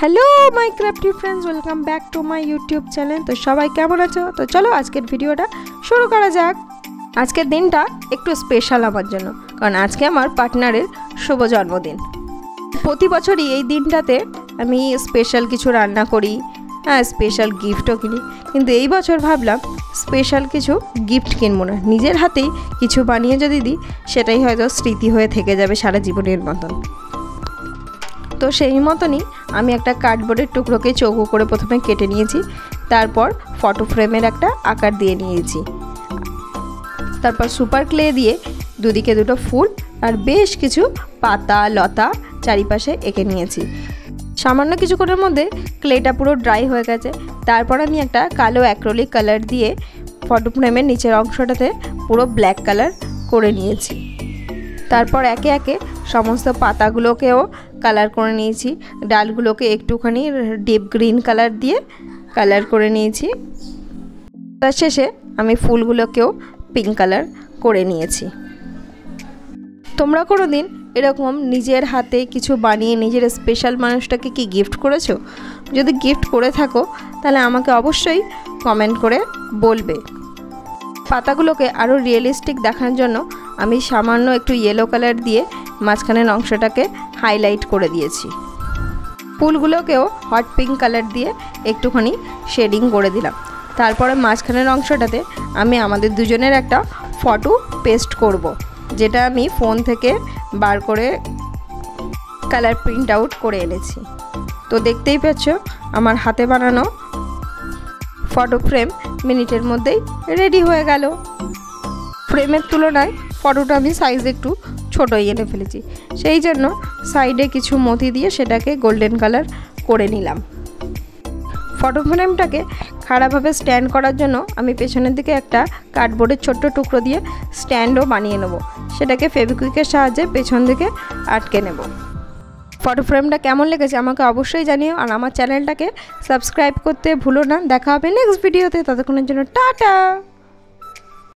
Hello my crafty friends, welcome back to my YouTube channel. তো সবাই কেমন আছো? তো চলো আজকের ভিডিওটা শুরু করা যাক। আজকের দিনটা একটু স্পেশাল আমার জন্য, কারণ আজকে আমার পার্টনারের শুভ জন্মদিন। প্রতি বছরই এই দিনটাতে আমি স্পেশাল কিছু রান্না করি, হ্যাঁ স্পেশাল গিফটও কিনি, কিন্তু এই বছর ভাবলাম স্পেশাল কিছু গিফট কিনবো না, নিজের হাতেই কিছু বানিয়ে যদি দিই সেটাই হয়তো স্মৃতি হয়ে থেকে যাবে সারা জীবনের মতন। তো সেই মতনই আমি একটা কার্ডবোর্ডের টুকরোকে চৌকো করে প্রথমে কেটে নিয়েছি, তারপর ফটো ফ্রেমের একটা আকার দিয়ে নিয়েছি, তারপর সুপার ক্লে দিয়ে দুদিকে দুটো ফুল আর বেশ কিছু পাতা লতা চারিপাশে এঁকে নিয়েছি। সামান্য কিছুক্ষণের মধ্যে ক্লেটা পুরো ড্রাই হয়ে গেছে। তারপর আমি একটা কালো অ্যাক্রিলিক কালার দিয়ে ফটো ফ্রেমের নিচের অংশটাতে পুরো ব্ল্যাক কালার করে নিয়েছি। তারপর একে একে সমস্ত পাতাগুলোকেও কালার করে নিয়েছি, ডালগুলোকে একটুখানি ডিপ গ্রিন কালার দিয়ে কালার করে নিয়েছি। তার শেষে আমি ফুলগুলোকেও পিঙ্ক কালার করে নিয়েছি। তোমরা কোনো দিন এরকম নিজের হাতে কিছু বানিয়ে নিজের স্পেশাল মানুষটাকে কি গিফট করেছো? যদি গিফট করে থাকো তাহলে আমাকে অবশ্যই কমেন্ট করে বলবে। পাতাগুলোকে আরও রিয়েলিস্টিক দেখার জন্য আমি সামান্য একটু ইয়েলো কালার দিয়ে মাঝখানের অংশটাকে হাইলাইট করে দিয়েছি। ফুলগুলোকেও হট পিঙ্ক কালার দিয়ে একটুখানি শেডিং করে দিলাম। তারপরে মাঝখানের অংশটাতে আমি আমাদের দুজনের একটা ফটো পেস্ট করব, যেটা আমি ফোন থেকে বার করে কালার প্রিন্ট আউট করে এনেছি। তো দেখতেই পাচ্ছ আমার হাতে বানানো ফটো ফ্রেম মিনিটের মধ্যেই রেডি হয়ে গেল। ফ্রেমের তুলনায় ফটোটা আমি সাইজ একটু ছোটোই এনে ফেলেছি, সেই জন্য সাইডে কিছু মতি দিয়ে সেটাকে গোল্ডেন কালার করে নিলাম। ফটো ফ্রেমটাকে খাড়াভাবে স্ট্যান্ড করার জন্য আমি পেছনের দিকে একটা কার্ডবোর্ডের ছোট্ট টুকরো দিয়ে স্ট্যান্ডও বানিয়ে নেব, সেটাকে ফেভিকুইকের সাহায্যে পেছন দিকে আটকে নেব। ফটো ফ্রেমটা কেমন লেগেছে আমাকে অবশ্যই জানিও, আর আমার চ্যানেলটাকে সাবস্ক্রাইব করতে ভুলো না। দেখা হবে নেক্সট ভিডিওতে, ততক্ষণের জন্য টাটা।